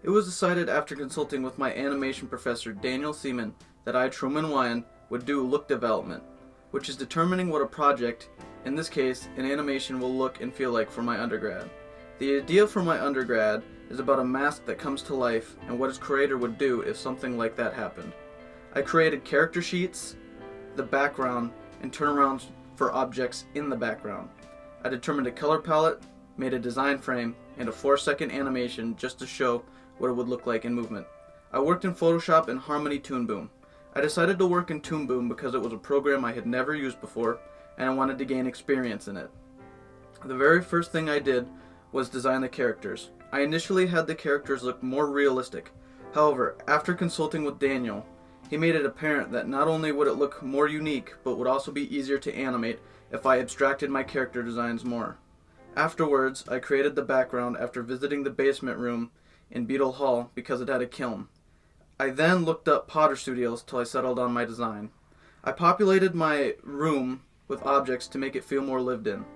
It was decided after consulting with my animation professor Daniel Seaman that I, Truman Wyan, would do look development, which is determining what a project, in this case an animation, will look and feel like for my undergrad. The idea for my undergrad is about a mask that comes to life and what its creator would do if something like that happened. I created character sheets, the background, and turnarounds for objects in the background. I determined a color palette, made a design frame, and a 4-second animation just to show what it would look like in movement. I worked in Photoshop and Harmony Toon Boom. I decided to work in Toon Boom because it was a program I had never used before and I wanted to gain experience in it. The very first thing I did was design the characters. I initially had the characters look more realistic. However, after consulting with Daniel, he made it apparent that not only would it look more unique, but would also be easier to animate if I abstracted my character designs more. Afterwards, I created the background after visiting the basement room in Beetle Hall because it had a kiln. I then looked up Potter Studios till I settled on my design. I populated my room with objects to make it feel more lived in.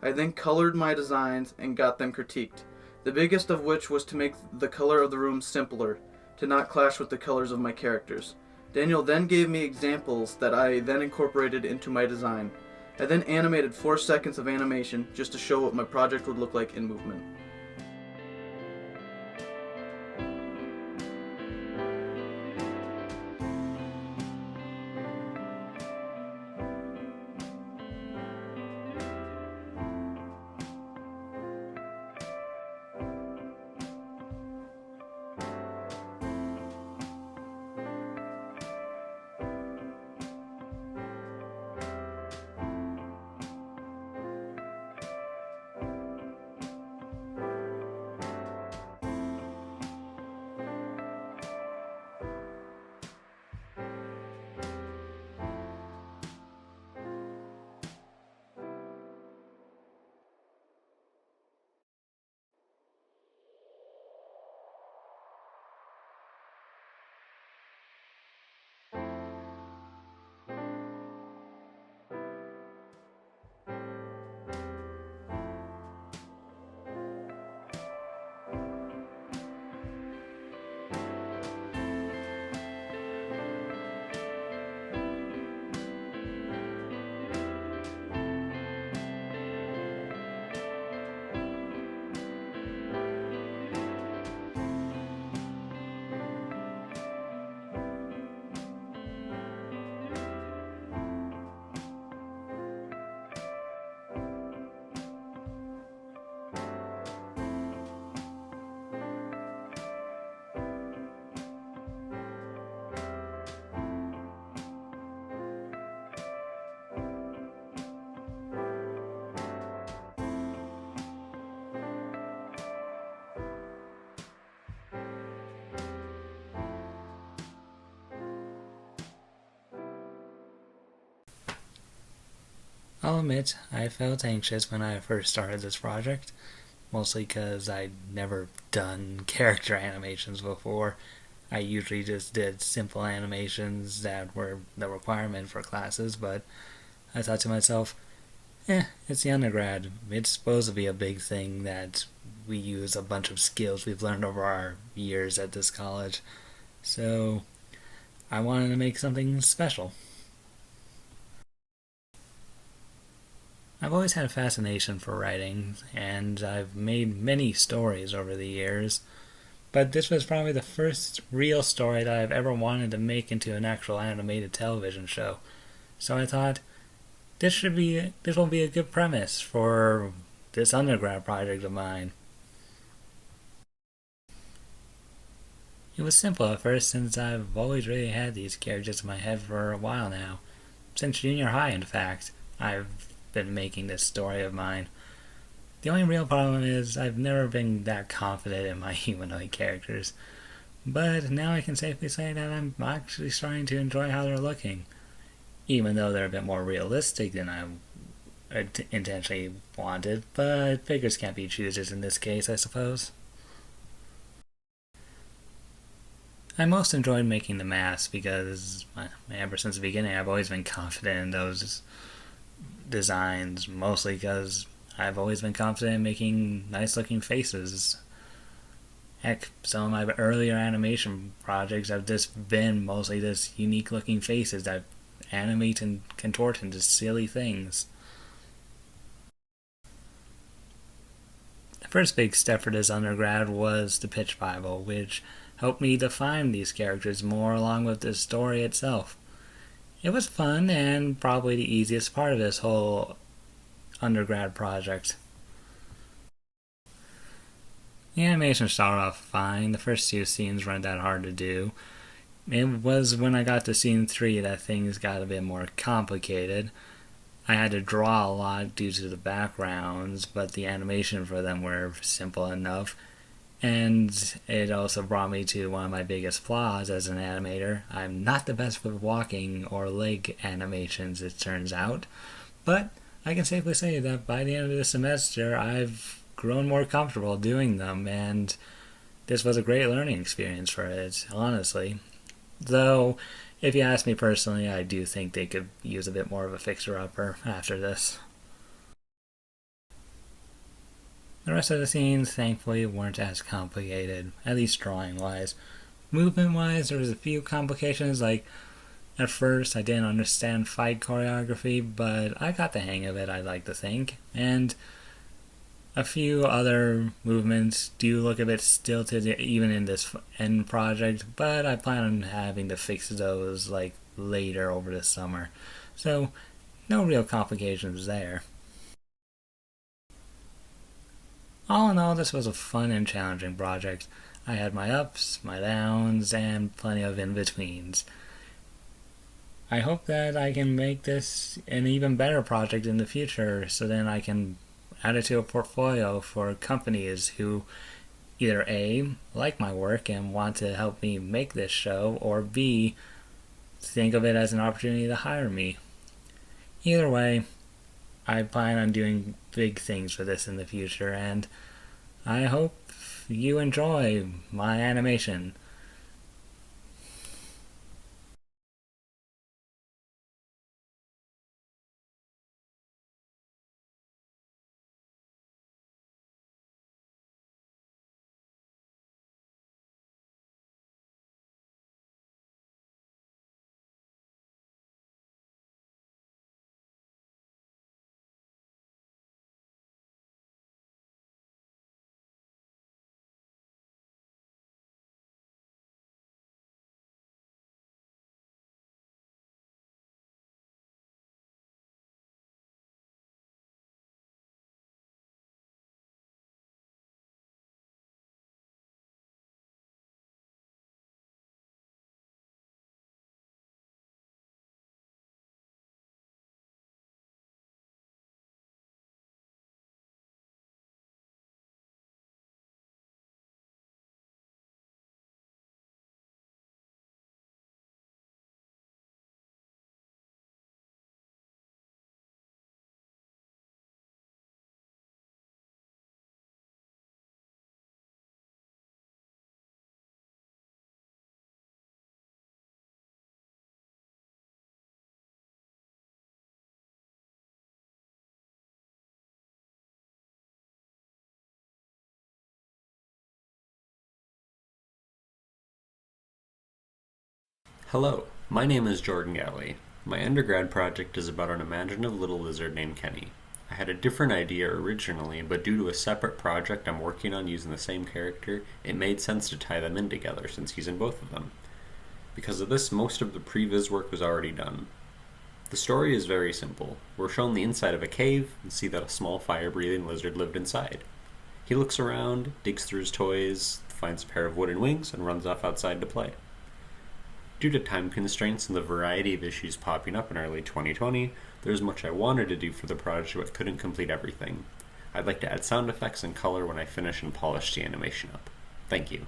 I then colored my designs and got them critiqued, the biggest of which was to make the color of the room simpler, to not clash with the colors of my characters. Daniel then gave me examples that I then incorporated into my design. I then animated 4 seconds of animation just to show what my project would look like in movement. I'll admit, I felt anxious when I first started this project, mostly because I'd never done character animations before. I usually just did simple animations that were the requirement for classes, but I thought to myself, it's the undergrad. It's supposed to be a big thing that we use a bunch of skills we've learned over our years at this college. So I wanted to make something special. I've always had a fascination for writing, and I've made many stories over the years, but this was probably the first real story that I've ever wanted to make into an actual animated television show. So I thought, this will be a good premise for this undergrad project of mine. It was simple at first since I've always really had these characters in my head for a while now. Since junior high, in fact, I've been making this story of mine. The only real problem is I've never been that confident in my humanoid characters. But now I can safely say that I'm actually starting to enjoy how they're looking. Even though they're a bit more realistic than I intentionally wanted, but beggars can't be choosers in this case, I suppose. I most enjoyed making the masks because ever since the beginning I've always been confident in those designs, mostly because I've always been confident in making nice looking faces. Heck, some of my earlier animation projects have just been mostly just unique looking faces that animate and contort into silly things. The first big step for this undergrad was the pitch Bible, which helped me define these characters more along with the story itself. It was fun and probably the easiest part of this whole undergrad project. The animation started off fine. The first two scenes weren't that hard to do. It was when I got to scene 3 that things got a bit more complicated. I had to draw a lot due to the backgrounds, but the animation for them were simple enough. And it also brought me to one of my biggest flaws as an animator. I'm not the best with walking or leg animations, it turns out. But I can safely say that by the end of the semester, I've grown more comfortable doing them, and this was a great learning experience for it, honestly. Though, if you ask me personally, I do think they could use a bit more of a fixer-upper after this. The rest of the scenes, thankfully, weren't as complicated, at least drawing-wise. Movement-wise, there was a few complications, like, at first I didn't understand fight choreography, but I got the hang of it, I'd like to think, and a few other movements do look a bit stilted even in this end project, but I plan on having to fix those later over the summer. So, no real complications there. All in all, this was a fun and challenging project. I had my ups, my downs, and plenty of in-betweens. I hope that I can make this an even better project in the future, so then I can add it to a portfolio for companies who either A, like my work and want to help me make this show, or B, think of it as an opportunity to hire me. Either way, I plan on doing big things for this in the future, and I hope you enjoy my animation. Hello, my name is Jordan Galley. My undergrad project is about an imaginative little lizard named Kenny. I had a different idea originally, but due to a separate project I'm working on using the same character, it made sense to tie them in together since he's in both of them. Because of this, most of the previs work was already done. The story is very simple. We're shown the inside of a cave and see that a small fire-breathing lizard lived inside. He looks around, digs through his toys, finds a pair of wooden wings, and runs off outside to play. Due to time constraints and the variety of issues popping up in early 2020, there's much I wanted to do for the project but couldn't complete everything. I'd like to add sound effects and color when I finish and polish the animation up. Thank you.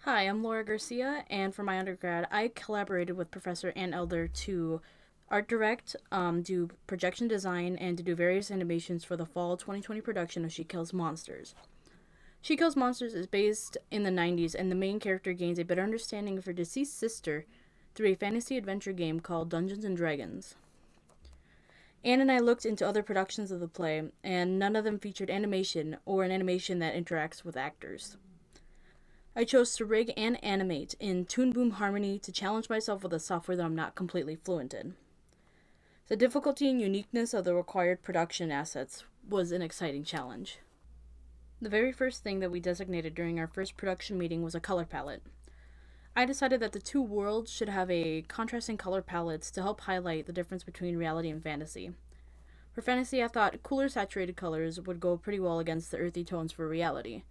Hi, I'm Laura Garcia, and for my undergrad, I collaborated with Professor Ann Elder to art direct, do projection design, and to do various animations for the fall 2020 production of She Kills Monsters. She Kills Monsters is based in the 90s, and the main character gains a better understanding of her deceased sister through a fantasy adventure game called Dungeons and Dragons. Anne and I looked into other productions of the play, and none of them featured animation or an animation that interacts with actors. I chose to rig and animate in Toon Boom Harmony to challenge myself with a software that I'm not completely fluent in. The difficulty and uniqueness of the required production assets was an exciting challenge. The very first thing that we designated during our first production meeting was a color palette. I decided that the two worlds should have a contrasting color palettes to help highlight the difference between reality and fantasy. For fantasy, I thought cooler saturated colors would go pretty well against the earthy tones for reality,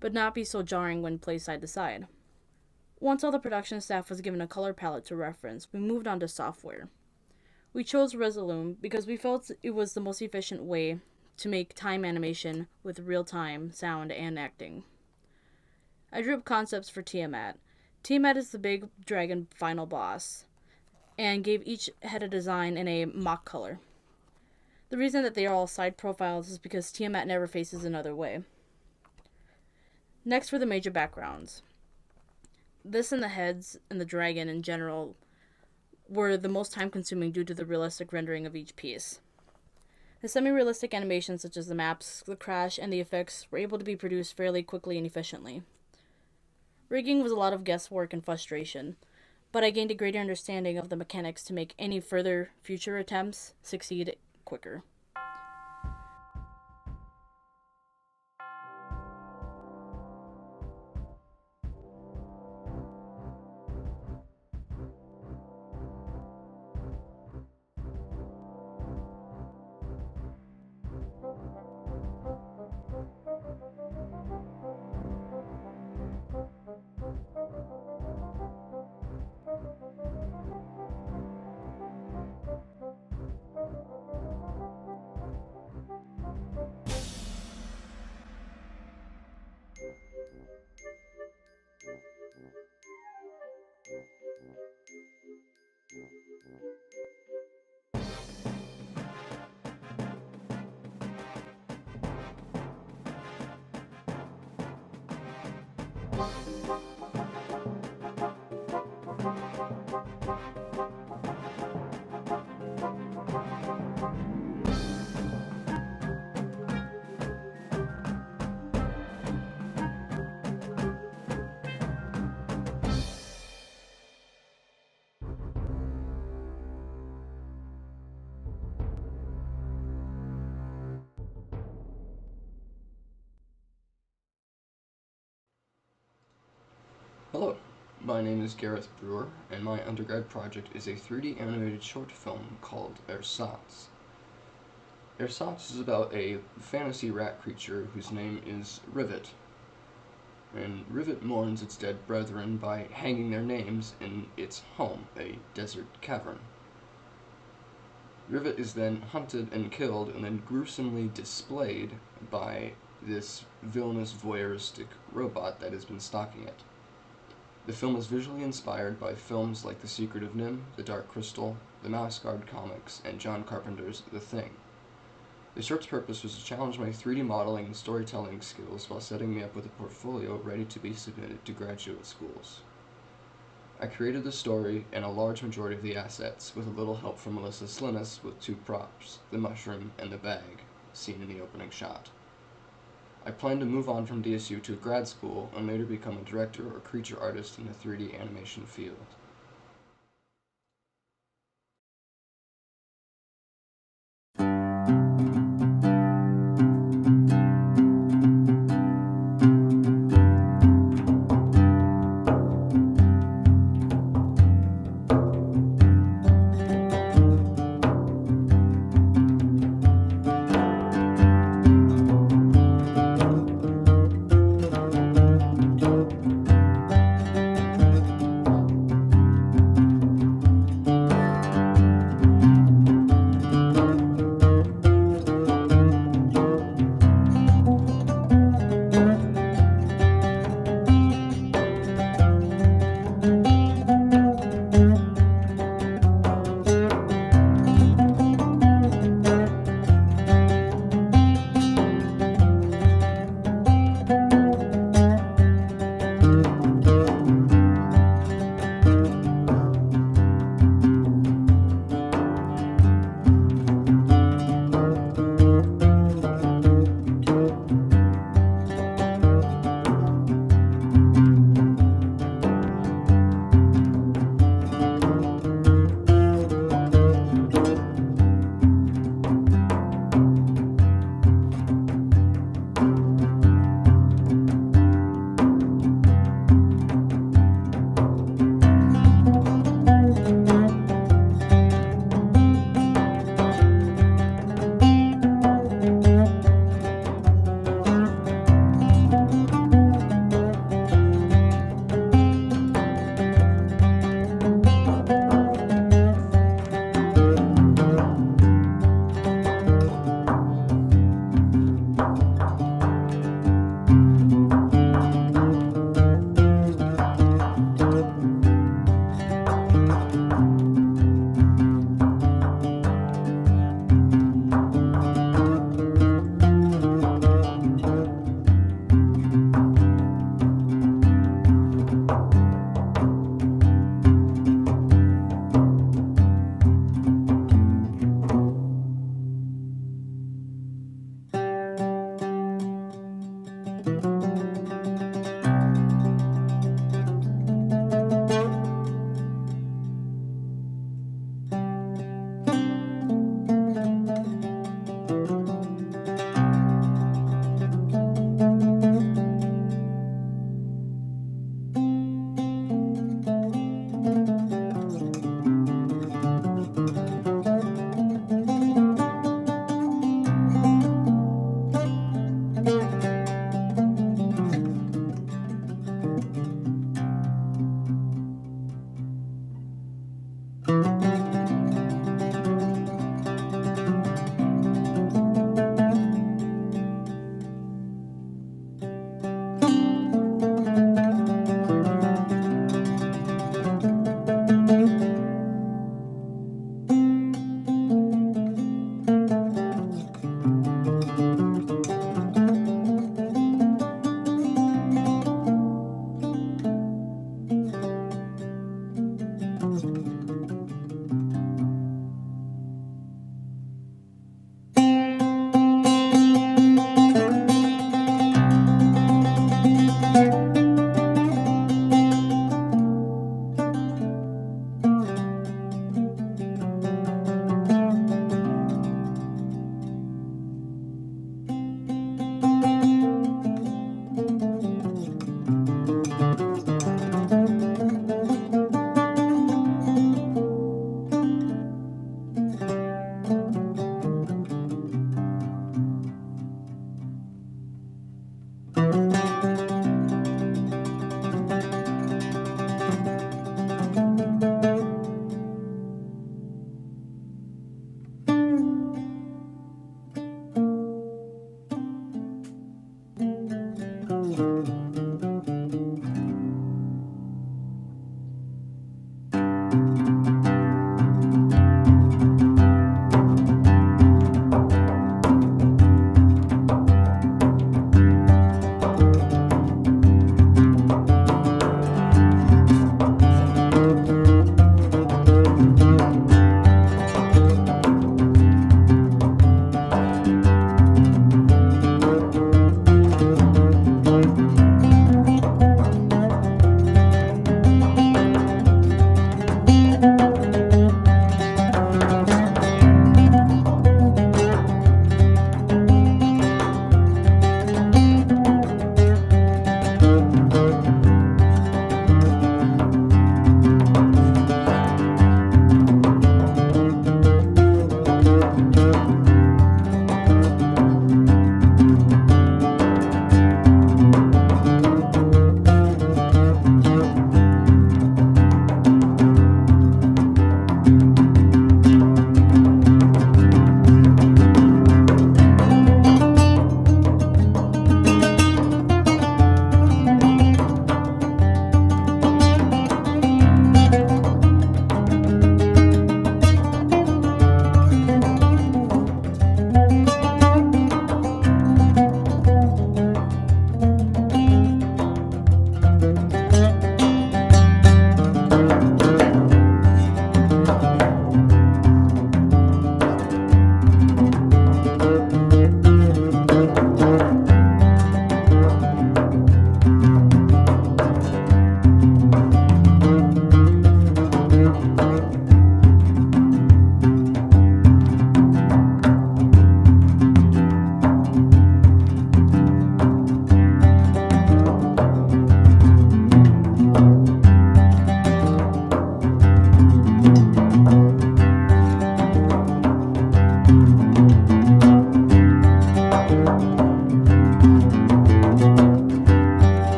but not be so jarring when placed side to side. Once all the production staff was given a color palette to reference, we moved on to software. We chose Resolume because we felt it was the most efficient way to make time animation with real-time sound and acting. I drew up concepts for Tiamat. Tiamat is the big dragon final boss, and gave each head a design in a mock color. The reason that they are all side profiles is because Tiamat never faces another way. Next were the major backgrounds. This and the heads and the dragon in general were the most time consuming due to the realistic rendering of each piece. The semi-realistic animations such as the maps, the crash, and the effects were able to be produced fairly quickly and efficiently. Rigging was a lot of guesswork and frustration, but I gained a greater understanding of the mechanics to make any further future attempts succeed quicker. Hello, my name is Gareth Brewer, and my undergrad project is a 3D animated short film called Ersatz. Ersatz is about a fantasy rat creature whose name is Rivet, and Rivet mourns its dead brethren by hanging their names in its home, a desert cavern. Rivet is then hunted and killed and then gruesomely displayed by this villainous voyeuristic robot that has been stalking it. The film is visually inspired by films like The Secret of Nim, The Dark Crystal, the Mouse Guard comics, and John Carpenter's The Thing. The short's purpose was to challenge my 3D modeling and storytelling skills while setting me up with a portfolio ready to be submitted to graduate schools. I created the story and a large majority of the assets, with a little help from Melissa Slinis with two props, the mushroom and the bag, seen in the opening shot. I plan to move on from DSU to grad school and later become a director or creature artist in the 3D animation field.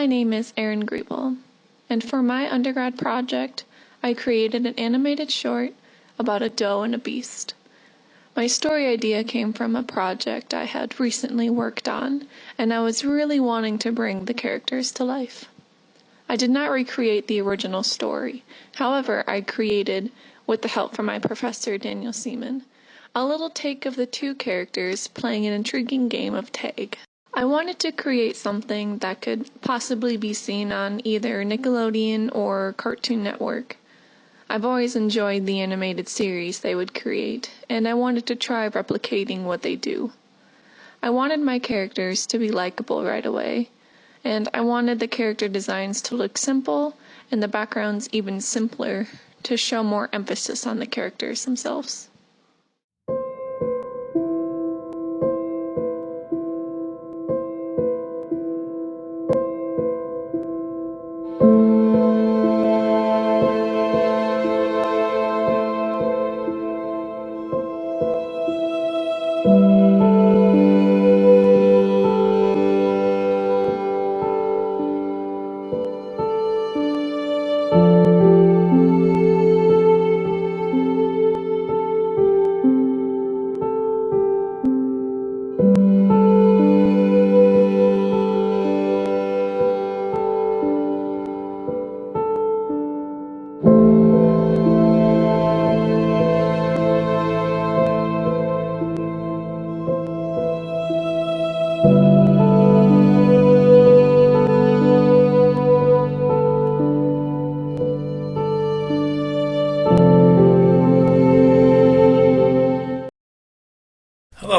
My name is Erin Griebel, and for my undergrad project, I created an animated short about a doe and a beast. My story idea came from a project I had recently worked on, and I was really wanting to bring the characters to life. I did not recreate the original story. However, I created, with the help from my professor Daniel Seaman, a little take of the two characters playing an intriguing game of tag. I wanted to create something that could possibly be seen on either Nickelodeon or Cartoon Network. I've always enjoyed the animated series they would create, and I wanted to try replicating what they do. I wanted my characters to be likable right away, and I wanted the character designs to look simple and the backgrounds even simpler to show more emphasis on the characters themselves.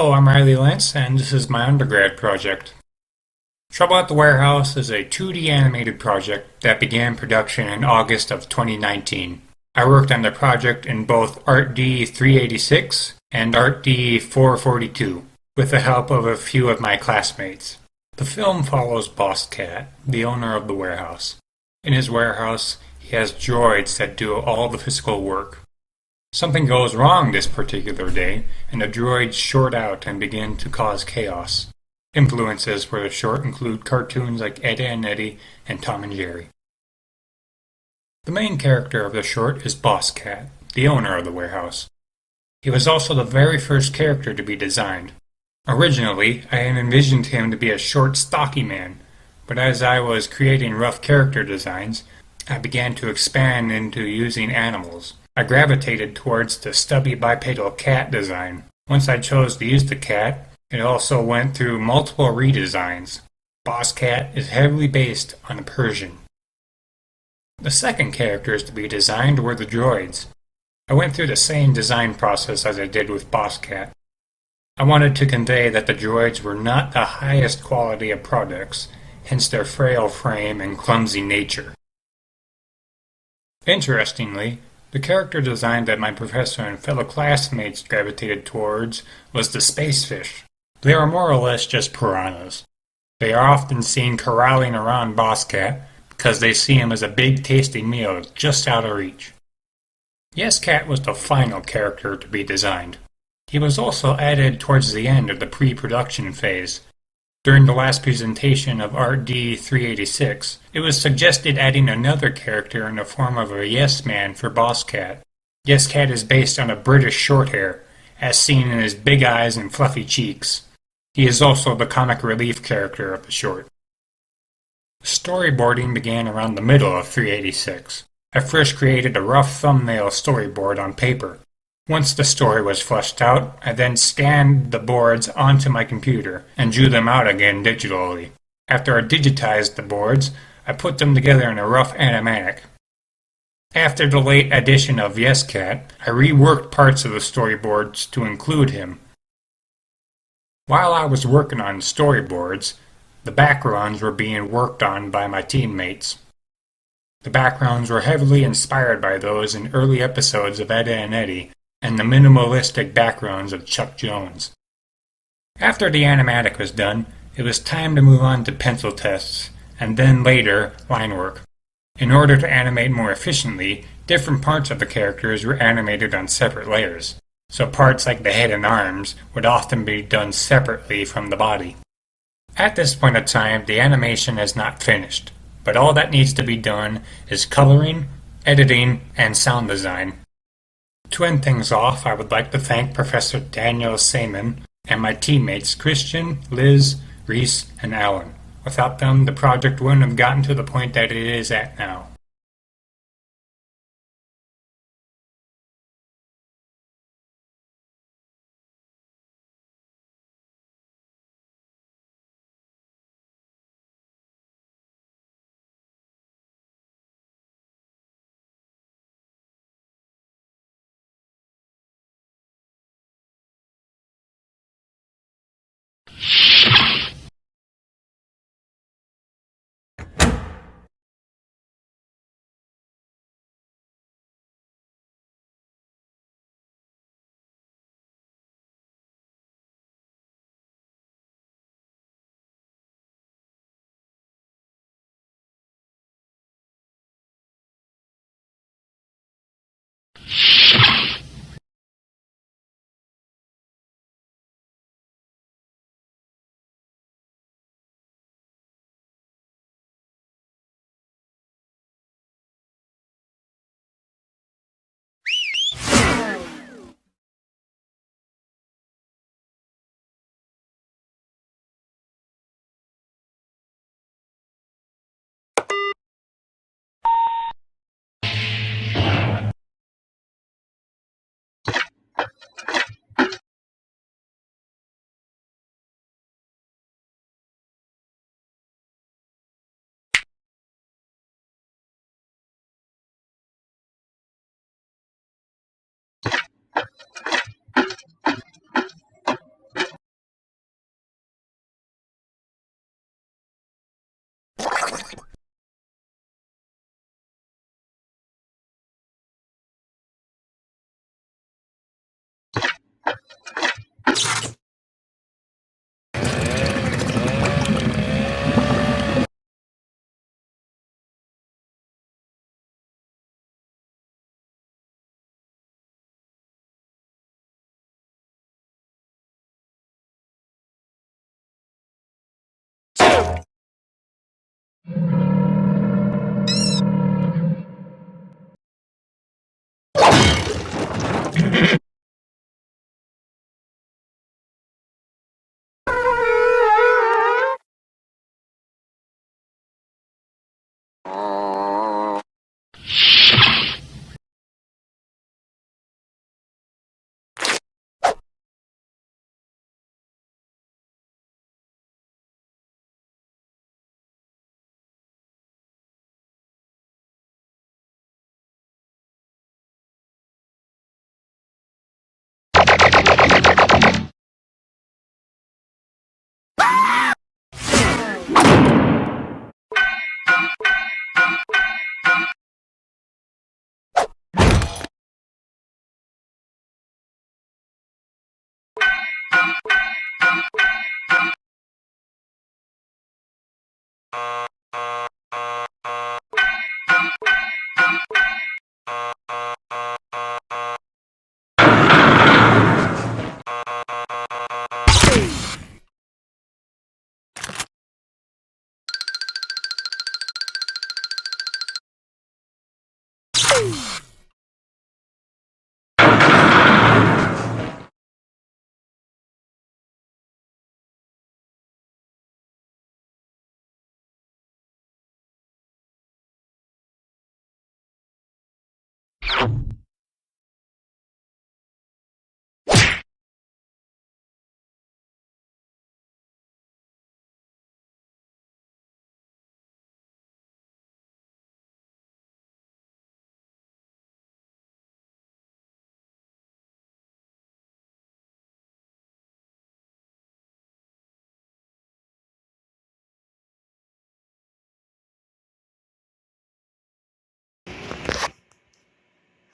Hello, I'm Riley Lentz, and this is my undergrad project. Trouble at the Warehouse is a 2D animated project that began production in August of 2019. I worked on the project in both ArtD 386 and ArtD 442, with the help of a few of my classmates. The film follows Boss Cat, the owner of the warehouse. In his warehouse, he has droids that do all the physical work. Something goes wrong this particular day, and the droids short out and begin to cause chaos. Influences for the short include cartoons like Ed, Edd n Eddy and Tom and Jerry. The main character of the short is Boss Cat, the owner of the warehouse. He was also the very first character to be designed. Originally, I had envisioned him to be a short, stocky man, but as I was creating rough character designs, I began to expand into using animals. I gravitated towards the stubby bipedal cat design. Once I chose to use the cat, it also went through multiple redesigns. Boss Cat is heavily based on a Persian. The second characters to be designed were the droids. I went through the same design process as I did with Boss Cat. I wanted to convey that the droids were not the highest quality of products, hence their frail frame and clumsy nature. Interestingly, the character design that my professor and fellow classmates gravitated towards was the space fish. They are more or less just piranhas. They are often seen corralling around Boss Cat because they see him as a big tasty meal just out of reach. Yes Cat was the final character to be designed. He was also added towards the end of the pre-production phase. During the last presentation of ArtD 386, it was suggested adding another character in the form of a Yes Man for Boss Cat. Yes Cat is based on a British Shorthair, as seen in his big eyes and fluffy cheeks. He is also the comic relief character of the short. Storyboarding began around the middle of 386. I first created a rough thumbnail storyboard on paper. Once the story was fleshed out, I then scanned the boards onto my computer and drew them out again digitally. After I digitized the boards, I put them together in a rough animatic. After the late addition of Yes Cat, I reworked parts of the storyboards to include him. While I was working on storyboards, the backgrounds were being worked on by my teammates. The backgrounds were heavily inspired by those in early episodes of Ed, Edd n Eddy and the minimalistic backgrounds of Chuck Jones. After the animatic was done, it was time to move on to pencil tests, and then later, line work. In order to animate more efficiently, different parts of the characters were animated on separate layers, so parts like the head and arms would often be done separately from the body. At this point in time, the animation is not finished, but all that needs to be done is coloring, editing, and sound design. To end things off, I would like to thank Professor Daniel Seaman and my teammates Christian, Liz, Reese, and Alan. Without them, the project wouldn't have gotten to the point that it is at now.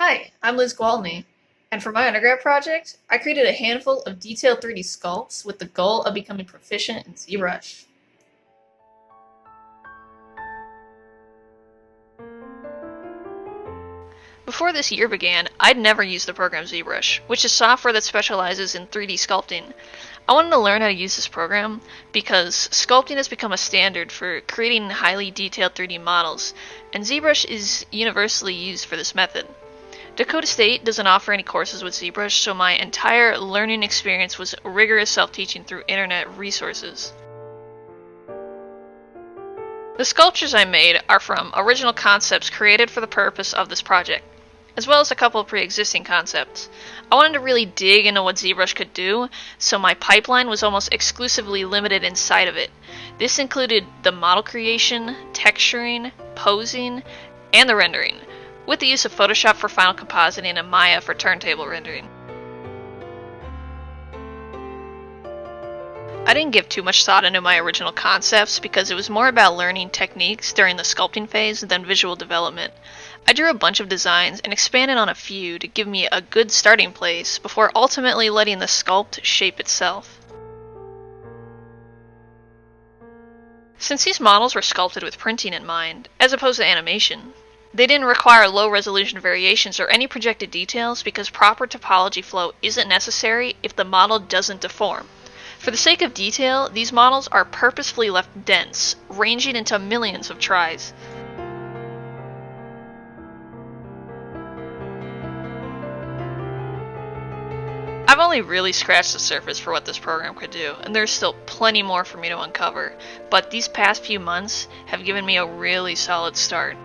Hi, I'm Liz Gwaltney, and for my undergrad project, I created a handful of detailed 3D sculpts with the goal of becoming proficient in ZBrush. Before this year began, I'd never used the program ZBrush, which is software that specializes in 3D sculpting. I wanted to learn how to use this program because sculpting has become a standard for creating highly detailed 3D models, and ZBrush is universally used for this method. Dakota State doesn't offer any courses with ZBrush, so my entire learning experience was rigorous self-teaching through internet resources. The sculptures I made are from original concepts created for the purpose of this project, as well as a couple of pre-existing concepts. I wanted to really dig into what ZBrush could do, so my pipeline was almost exclusively limited inside of it. This included the model creation, texturing, posing, and the rendering, with the use of Photoshop for final compositing and Maya for turntable rendering. I didn't give too much thought into my original concepts because it was more about learning techniques during the sculpting phase than visual development. I drew a bunch of designs and expanded on a few to give me a good starting place before ultimately letting the sculpt shape itself. Since these models were sculpted with printing in mind, as opposed to animation, they didn't require low-resolution variations or any projected details because proper topology flow isn't necessary if the model doesn't deform. For the sake of detail, these models are purposefully left dense, ranging into millions of tries. I've only really scratched the surface for what this program could do, and there's still plenty more for me to uncover, but these past few months have given me a really solid start.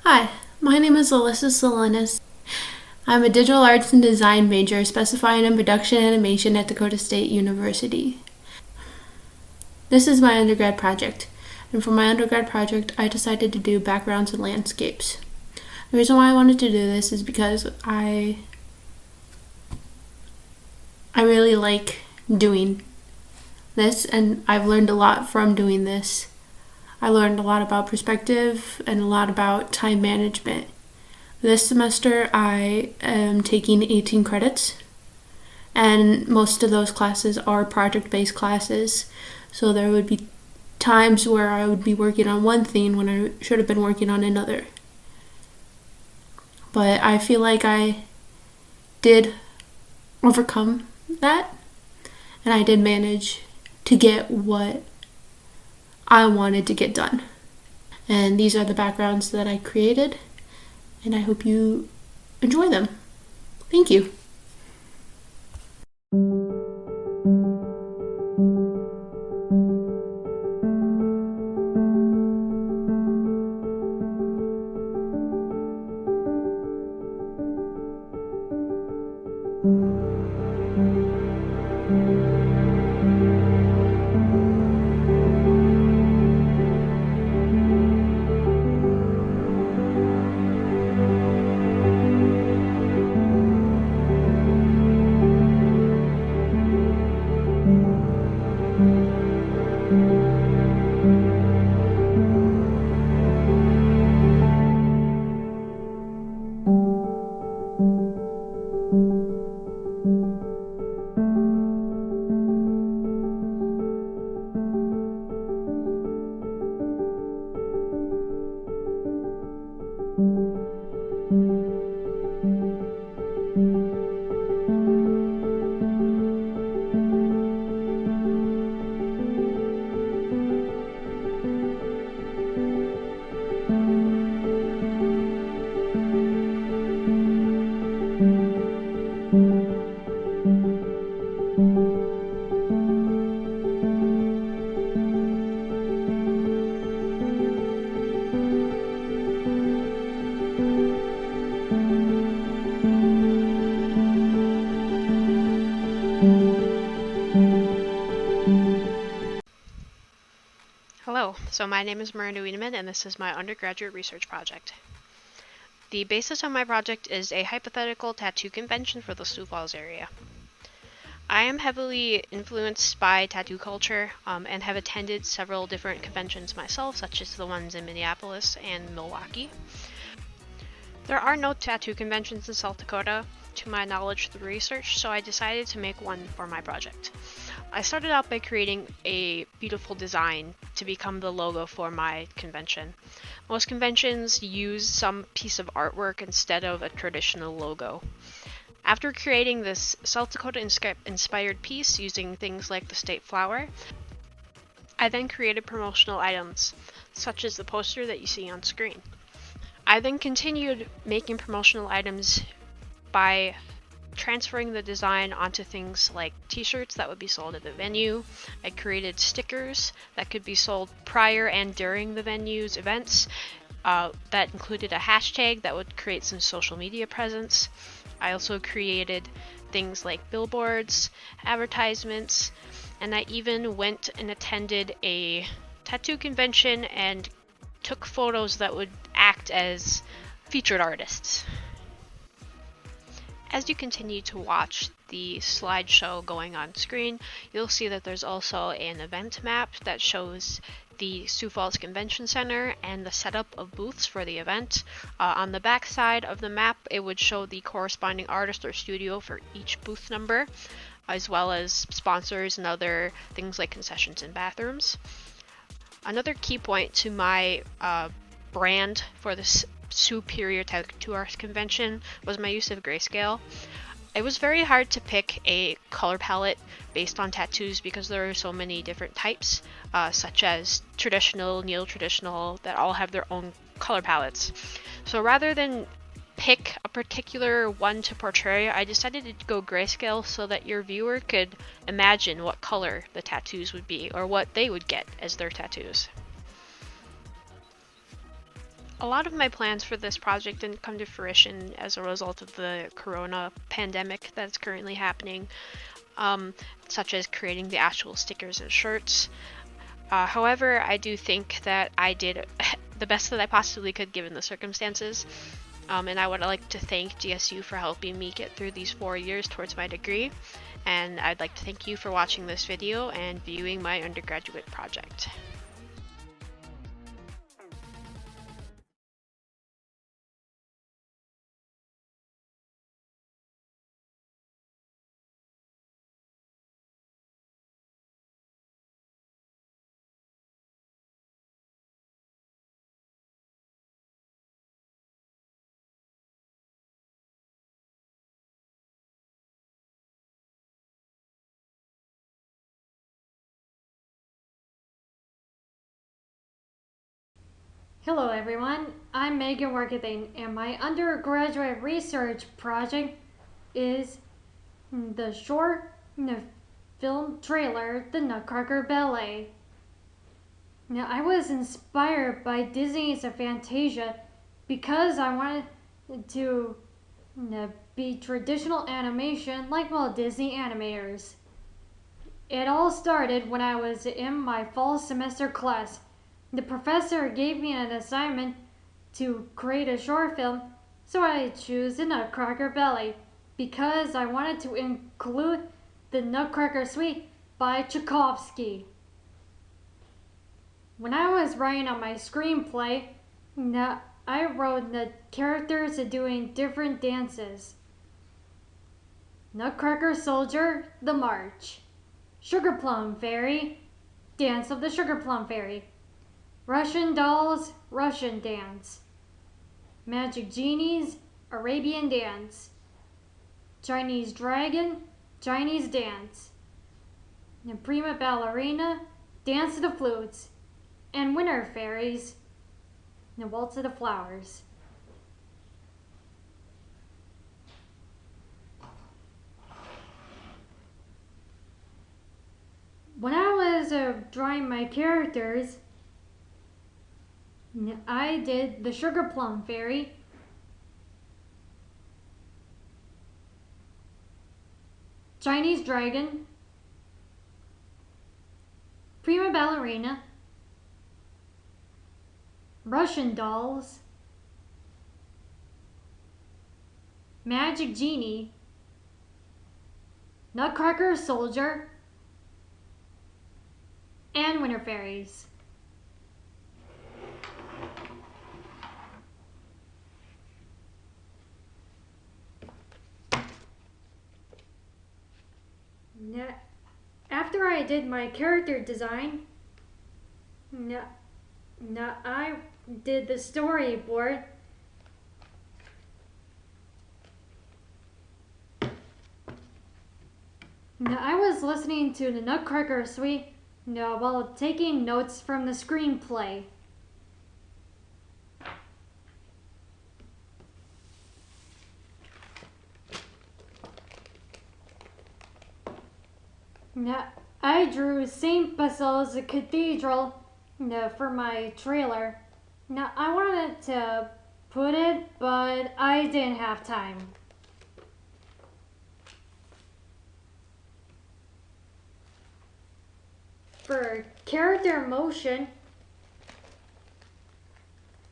Hi, my name is Alyssa Salinas. I'm a digital arts and design major specifying in production animation at Dakota State University. This is my undergrad project, and for my undergrad project I decided to do backgrounds and landscapes. The reason why I wanted to do this is because I really like doing this, and I've learned a lot from doing this. I learned a lot about perspective and a lot about time management. This semester I am taking 18 credits, and most of those classes are project-based classes, so there would be times where I would be working on one thing when I should have been working on another. But I feel like I did overcome that, and I did manage to get what I wanted to get done. And these are the backgrounds that I created, and I hope you enjoy them. Thank you. Hello, so my name is Miranda Wiedemann and this is my undergraduate research project. The basis of my project is a hypothetical tattoo convention for the Sioux Falls area. I am heavily influenced by tattoo culture and have attended several different conventions myself, such as the ones in Minneapolis and Milwaukee. There are no tattoo conventions in South Dakota, to my knowledge through research, so I decided to make one for my project. I started out by creating a beautiful design to become the logo for my convention. Most conventions use some piece of artwork instead of a traditional logo. After creating this South Dakota inspired piece using things like the state flower, I then created promotional items, such as the poster that you see on screen. I then continued making promotional items by transferring the design onto things like t-shirts that would be sold at the venue. I created stickers that could be sold prior and during the venue's events. That included a hashtag that would create some social media presence. I also created things like billboards, advertisements, and I even went and attended a tattoo convention and took photos that would act as featured artists. As you continue to watch the slideshow going on screen, you'll see that there's also an event map that shows the Sioux Falls Convention Center and the setup of booths for the event. On the back side of the map, it would show the corresponding artist or studio for each booth number, as well as sponsors and other things like concessions and bathrooms. Another key point to my brand for this Superior Tattoo Arts Convention was my use of grayscale. It was very hard to pick a color palette based on tattoos because there are so many different types, such as traditional, neo-traditional, that all have their own color palettes. So rather than pick a particular one to portray, I decided to go grayscale so that your viewer could imagine what color the tattoos would be or what they would get as their tattoos. A lot of my plans for this project didn't come to fruition as a result of the corona pandemic that's currently happening, such as creating the actual stickers and shirts. However, I do think that I did the best that I possibly could given the circumstances, and I would like to thank DSU for helping me get through these 4 years towards my degree, and I'd like to thank you for watching this video and viewing my undergraduate project. Hello everyone, I'm Megan Worthing and my undergraduate research project is the short film trailer, The Nutcracker Ballet. Now I was inspired by Disney's Fantasia because I wanted to be traditional animation like Walt Disney animators. It all started when I was in my fall semester class. The professor gave me an assignment to create a short film, so I chose The Nutcracker Ballet because I wanted to include the Nutcracker Suite by Tchaikovsky. When I was writing on my screenplay, I wrote the characters doing different dances. Nutcracker Soldier, the March. Sugar Plum Fairy, Dance of the Sugar Plum Fairy. Russian Dolls, Russian Dance. Magic Genies, Arabian Dance. Chinese Dragon, Chinese Dance. And Prima Ballerina, Dance of the Flutes. And Winter Fairies, the Waltz of the Flowers. When I was drawing my characters, I did the Sugar Plum Fairy, Chinese Dragon, Prima Ballerina, Russian dolls, magic genie, nutcracker soldier, and winter fairies. After I did my character design, I did the storyboard. I was listening to the Nutcracker Suite while taking notes from the screenplay. I drew St. Basil's Cathedral for my trailer. I wanted to put it, but I didn't have time. For character motion,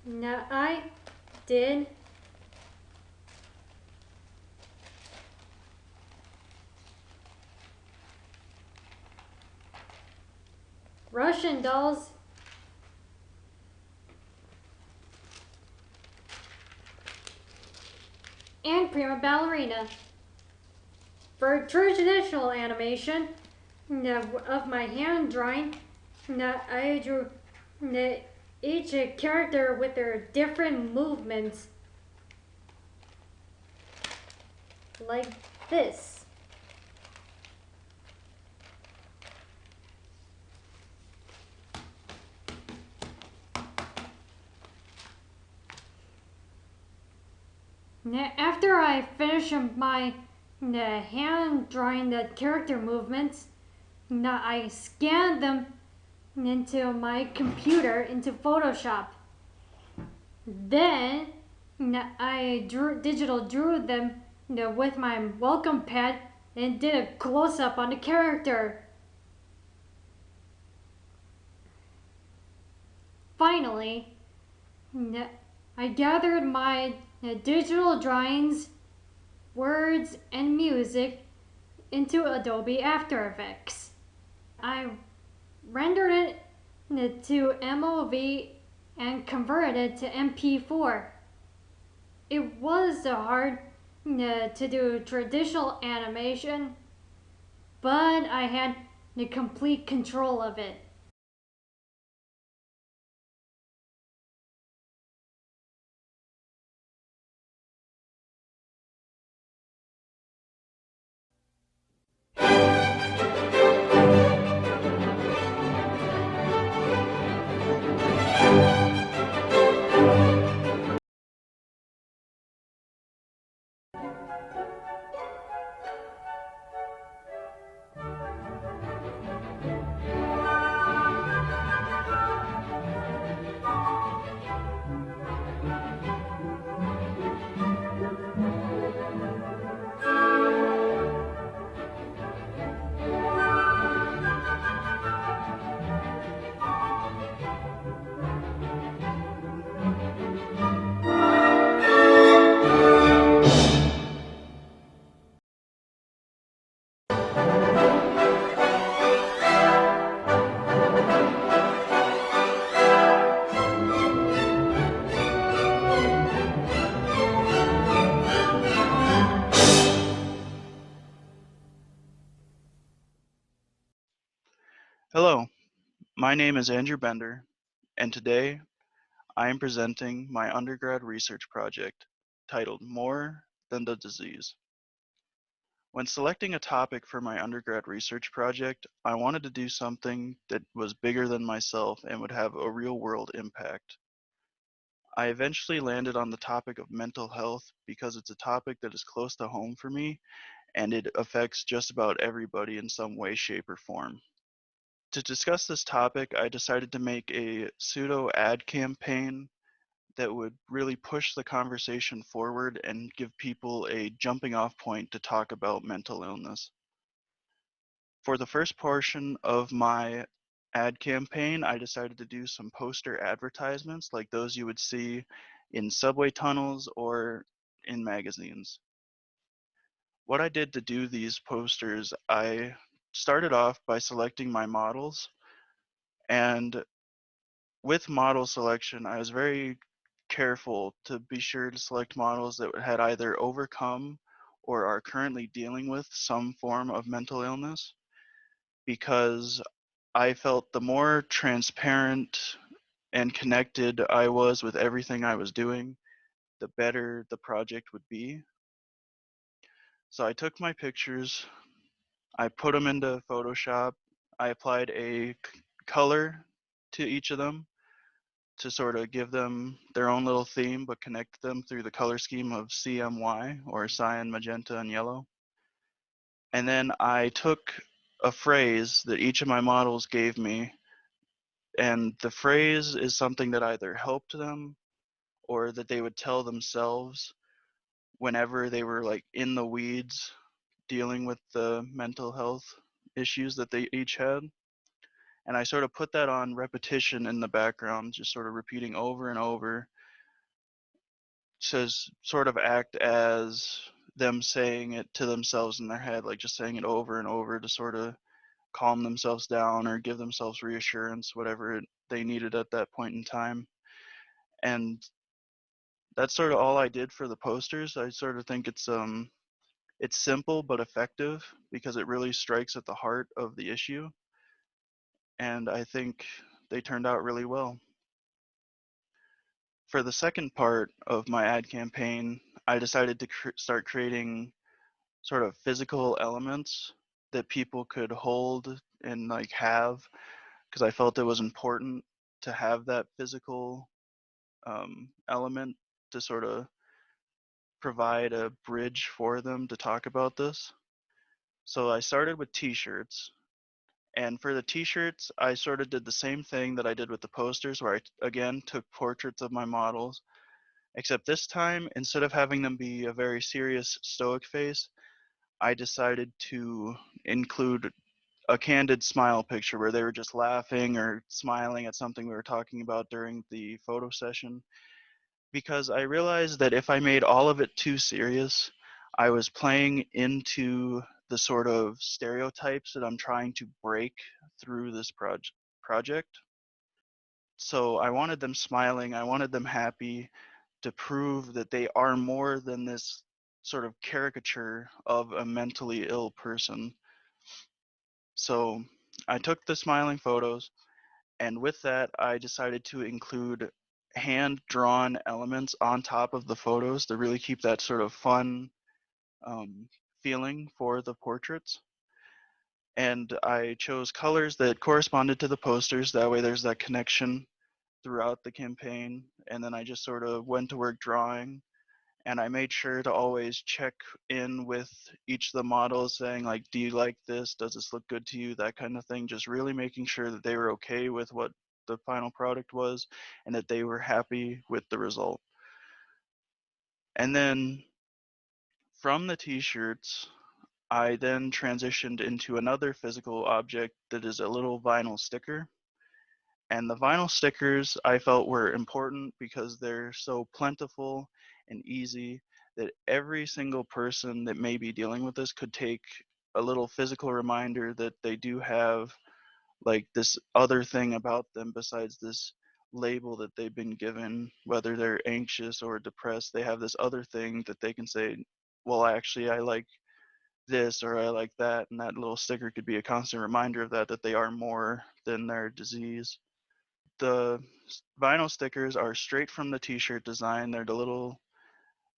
I did Russian dolls, and prima ballerina. For traditional animation of my hand drawing, I drew each character with their different movements, like this. After I finish my hand drawing the character movements, I scan them into my computer, into Photoshop. Then I digital drew them with my welcome pad and did a close-up on the character. Finally, I gathered my digital drawings, words, and music into Adobe After Effects. I rendered it to MOV and converted it to MP4. It was hard to do traditional animation, but I had the complete control of it. Hello, my name is Andrew Bender, and today I am presenting my undergrad research project titled More Than the Disease. When selecting a topic for my undergrad research project, I wanted to do something that was bigger than myself and would have a real-world impact. I eventually landed on the topic of mental health because it's a topic that is close to home for me and it affects just about everybody in some way, shape, or form. To discuss this topic, I decided to make a pseudo ad campaign that would really push the conversation forward and give people a jumping off point to talk about mental illness. For the first portion of my ad campaign, I decided to do some poster advertisements like those you would see in subway tunnels or in magazines. What I did to do these posters, I started off by selecting my models, and with model selection, I was very careful to be sure to select models that had either overcome or are currently dealing with some form of mental illness, because I felt the more transparent and connected I was with everything I was doing, the better the project would be. So I took my pictures, I put them into Photoshop, I applied a color to each of them to sort of give them their own little theme, but connect them through the color scheme of CMY, or cyan, magenta, and yellow. And then I took a phrase that each of my models gave me, and the phrase is something that either helped them or that they would tell themselves whenever they were like in the weeds dealing with the mental health issues that they each had. And I sort of put that on repetition in the background, just sort of repeating over and over, to sort of act as them saying it to themselves in their head, like just saying it over and over to sort of calm themselves down or give themselves reassurance, whatever they needed at that point in time. And that's sort of all I did for the posters. I sort of think it's simple but effective because it really strikes at the heart of the issue, and I think they turned out really well. For the second part of my ad campaign, I decided to start creating sort of physical elements that people could hold and like have, because I felt it was important to have that physical element to sort of provide a bridge for them to talk about this. So I started with t-shirts. And for the t-shirts, I sort of did the same thing that I did with the posters, where I again took portraits of my models, except this time, instead of having them be a very serious stoic face, I decided to include a candid smile picture where they were just laughing or smiling at something we were talking about during the photo session, because I realized that if I made all of it too serious, I was playing into the sort of stereotypes that I'm trying to break through this project. So I wanted them smiling, I wanted them happy, to prove that they are more than this sort of caricature of a mentally ill person. So I took the smiling photos, and with that, I decided to include hand-drawn elements on top of the photos to really keep that sort of fun feeling for the portraits. And I chose colors that corresponded to the posters. That way there's that connection throughout the campaign. And then I just sort of went to work drawing. And I made sure to always check in with each of the models saying, like, do you like this? Does this look good to you? That kind of thing. Just really making sure that they were okay with what the final product was and that they were happy with the result. And then from the t-shirts, I then transitioned into another physical object that is a little vinyl sticker. And the vinyl stickers I felt were important because they're so plentiful and easy that every single person that may be dealing with this could take a little physical reminder that they do have like this other thing about them besides this label that they've been given, whether they're anxious or depressed. They have this other thing that they can say, well, actually, I like this or I like that. And that little sticker could be a constant reminder of that they are more than their disease. The vinyl stickers are straight from the t-shirt design. They're the little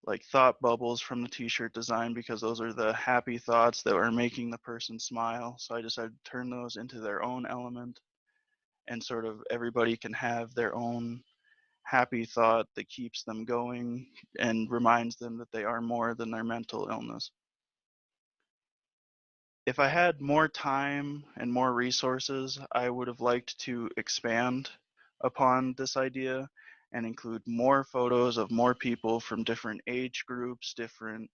like thought bubbles from the t-shirt design because those are the happy thoughts that are making the person smile. So I decided to turn those into their own element, and sort of everybody can have their own happy thought that keeps them going and reminds them that they are more than their mental illness. If I had more time and more resources, I would have liked to expand upon this idea and include more photos of more people from different age groups, different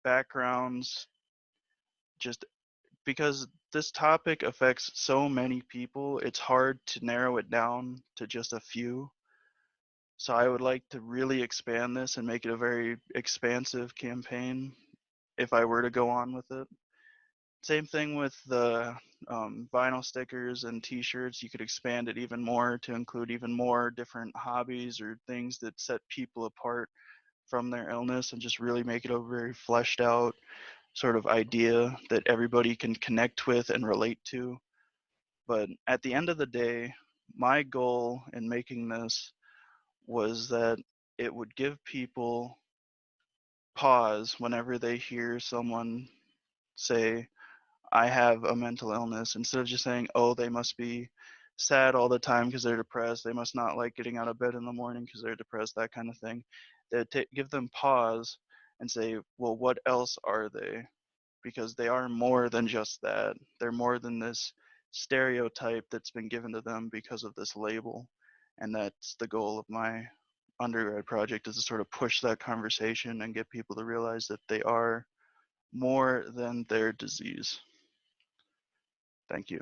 backgrounds, just because this topic affects so many people, it's hard to narrow it down to just a few. So I would like to really expand this and make it a very expansive campaign if I were to go on with it. Same thing with the vinyl stickers and t-shirts. You could expand it even more to include even more different hobbies or things that set people apart from their illness, and just really make it a very fleshed out sort of idea that everybody can connect with and relate to. But at the end of the day, my goal in making this was that it would give people pause whenever they hear someone say, I have a mental illness, instead of just saying, oh, they must be sad all the time because they're depressed, they must not like getting out of bed in the morning because they're depressed, that kind of thing. That give them pause and say, well, what else are they? Because they are more than just that. They're more than this stereotype that's been given to them because of this label. And that's the goal of my undergrad project, is to sort of push that conversation and get people to realize that they are more than their disease. Thank you.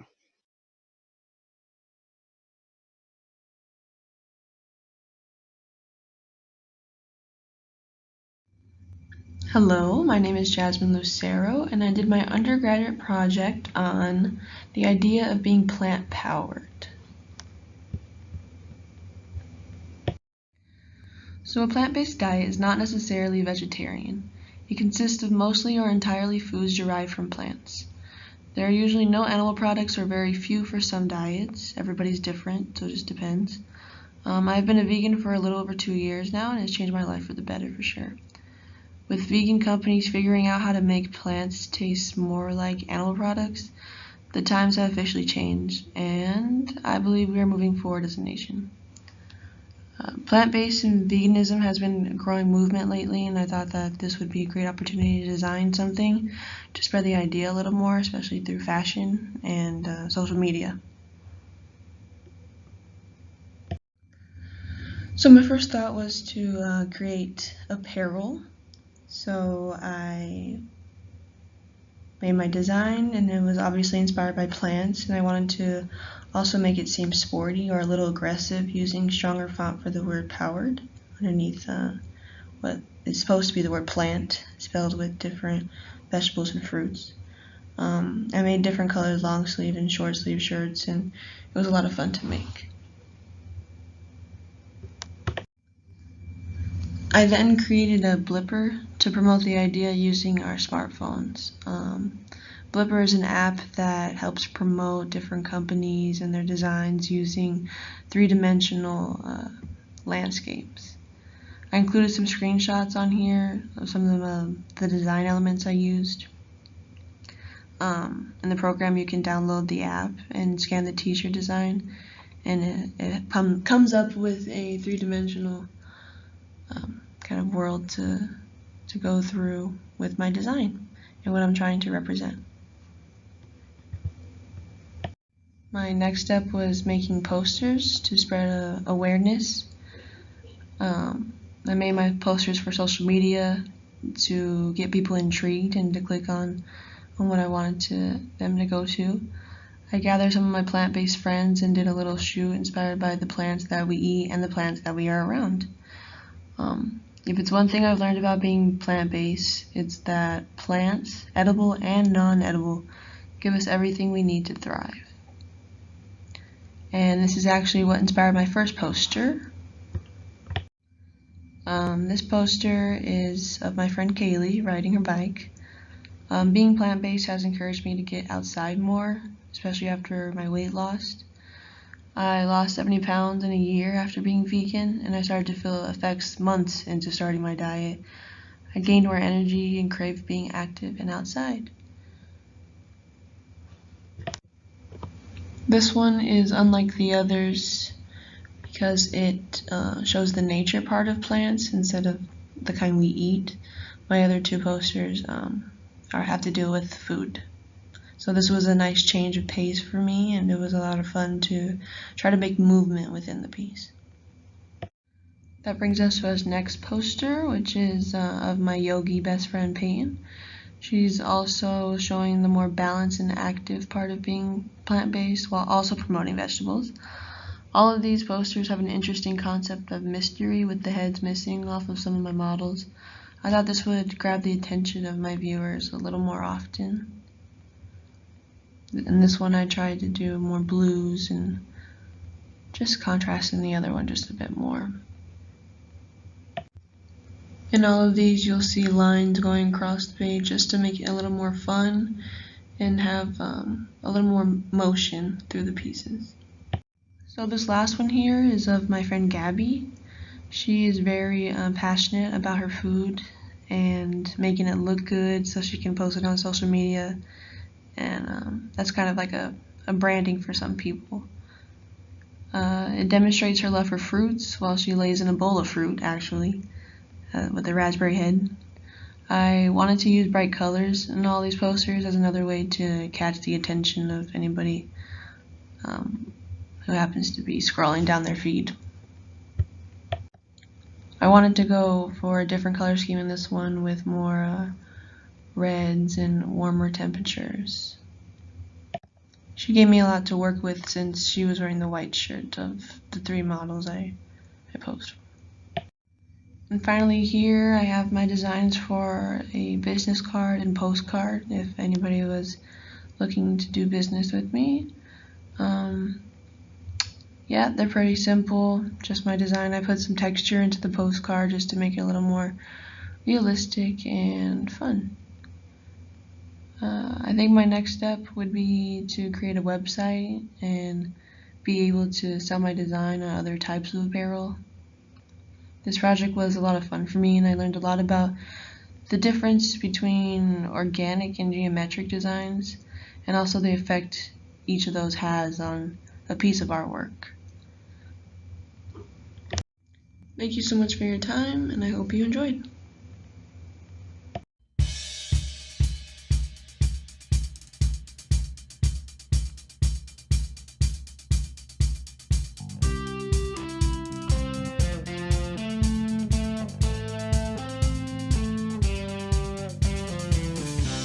Hello, my name is Jasmine Lucero, and I did my undergraduate project on the idea of being plant-powered. So a plant-based diet is not necessarily vegetarian. It consists of mostly or entirely foods derived from plants. There are usually no animal products or very few for some diets. Everybody's different, so it just depends. I've been a vegan for a little over 2 years now, and it's changed my life for the better for sure. With vegan companies figuring out how to make plants taste more like animal products, the times have officially changed, and I believe we are moving forward as a nation. Plant-based and veganism has been a growing movement lately, and I thought that this would be a great opportunity to design something to spread the idea a little more, especially through fashion and social media. So my first thought was to create apparel. So I made my design, and it was obviously inspired by plants, and I wanted to also make it seem sporty or a little aggressive, using stronger font for the word powered underneath what is supposed to be the word plant, spelled with different vegetables and fruits. I made different colored long sleeve and short sleeve shirts, and it was a lot of fun to make. I then created a blipper to promote the idea using our smartphones. Blipper is an app that helps promote different companies and their designs using three-dimensional landscapes. I included some screenshots on here of some of the design elements I used. In the program, you can download the app and scan the t-shirt design, and it comes up with a three-dimensional kind of world to go through with my design and what I'm trying to represent. My next step was making posters to spread awareness. I made my posters for social media to get people intrigued and to click on what I wanted them to go to. I gathered some of my plant-based friends and did a little shoot inspired by the plants that we eat and the plants that we are around. If it's one thing I've learned about being plant-based, it's that plants, edible and non-edible, give us everything we need to thrive. And this is actually what inspired my first poster. This poster is of my friend Kaylee riding her bike. Being plant-based has encouraged me to get outside more, especially after my weight loss. I lost 70 pounds in a year after being vegan, and I started to feel effects months into starting my diet. I gained more energy and craved being active and outside. This one is unlike the others because it shows the nature part of plants instead of the kind we eat. My other two posters have to do with food. So this was a nice change of pace for me, and it was a lot of fun to try to make movement within the piece. That brings us to our next poster, which is of my yogi best friend Peyton. She's also showing the more balanced and active part of being plant-based while also promoting vegetables. All of these posters have an interesting concept of mystery with the heads missing off of some of my models. I thought this would grab the attention of my viewers a little more often. In this one I tried to do more blues and just contrasting the other one just a bit more. In all of these you'll see lines going across the page just to make it a little more fun and have a little more motion through the pieces. So this last one here is of my friend Gabby. She is very passionate about her food and making it look good so she can post it on social media, and that's kind of like a branding for some people. It demonstrates her love for fruits while she lays in a bowl of fruit, actually, with a raspberry head. I wanted to use bright colors in all these posters as another way to catch the attention of anybody who happens to be scrolling down their feed. I wanted to go for a different color scheme in this one with more reds and warmer temperatures. She gave me a lot to work with since she was wearing the white shirt of the 3 models I posed. And finally here I have my designs for a business card and postcard if anybody was looking to do business with me. Yeah, they're pretty simple, just my design. I put some texture into the postcard just to make it a little more realistic and fun. I think my next step would be to create a website and be able to sell my design on other types of apparel. This project was a lot of fun for me, and I learned a lot about the difference between organic and geometric designs, and also the effect each of those has on a piece of artwork. Thank you so much for your time, and I hope you enjoyed.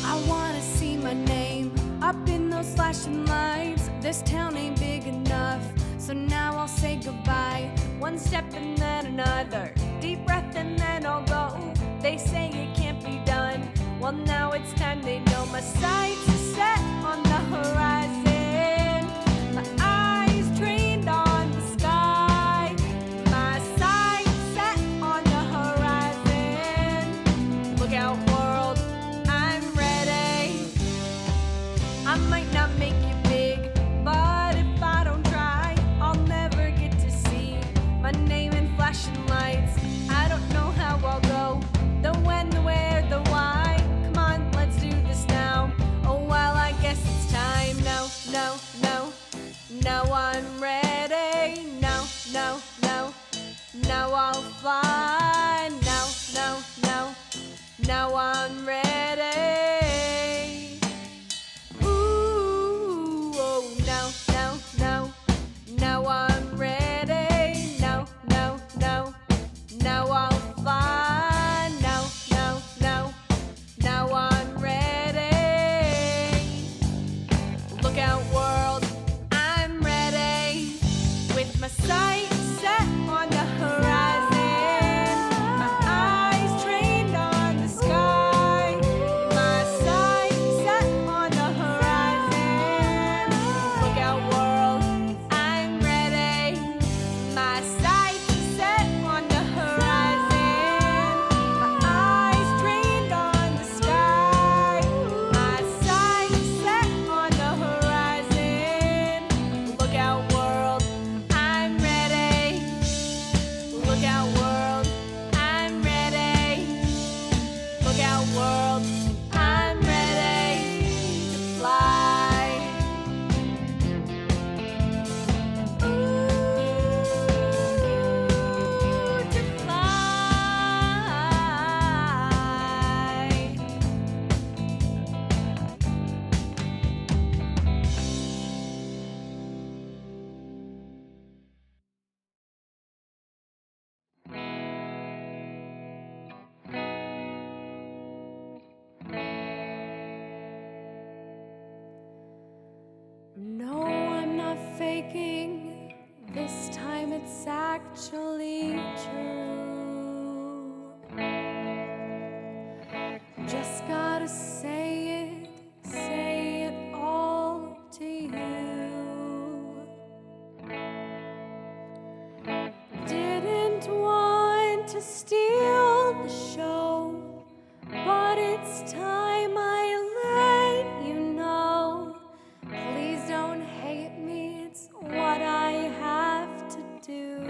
I wanna see my name up in those flashing lights. This town ain't big enough, so now I'll say goodbye. One step and then another, deep breath and then I'll go. They say it can't be done, well now it's time. They know my sights are set on the horizon, my eyes trained on the sky. My sights set on the horizon. Look out world, I'm ready. I might not make it big, but if I don't try, I'll never get to see my name in flashing lights. I don't know how I'll go, the when, the where, the why. Come on, let's do this now. Oh well, I guess it's time. No, no, no, no, I'm ready. No, no, no, no, I'll fly. No, no, no, no, I'm ready. Ooh, oh, no, no, no, no, I'm ready. No, no, no, no, I'll fly. No, no, no, no, I'm ready. Look out world, I'm ready. With my sights set This time it's actually true. Just gotta say it all to you. Didn't want to steal the show, but it's time I let you know. Please don't hate me, it's what I have to do.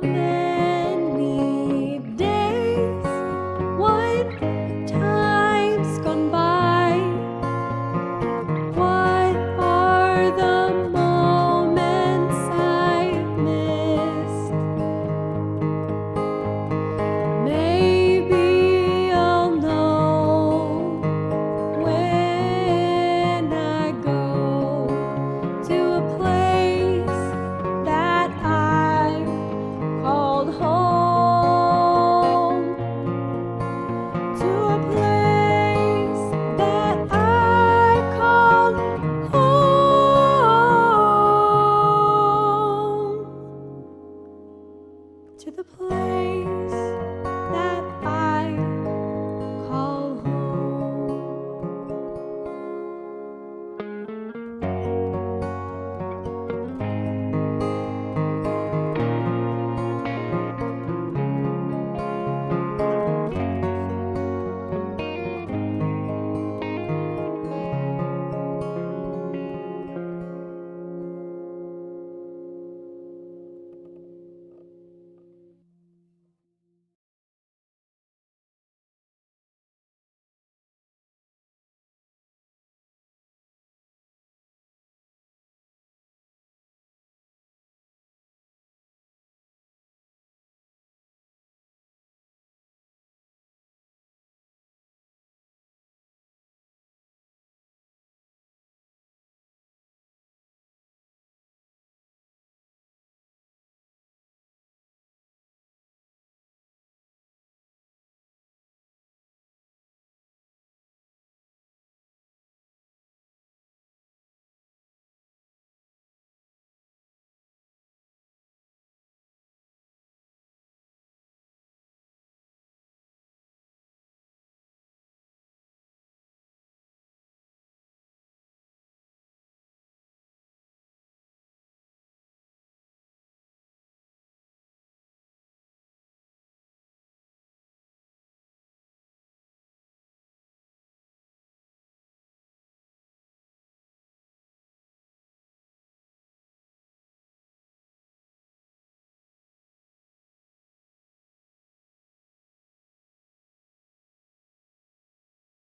There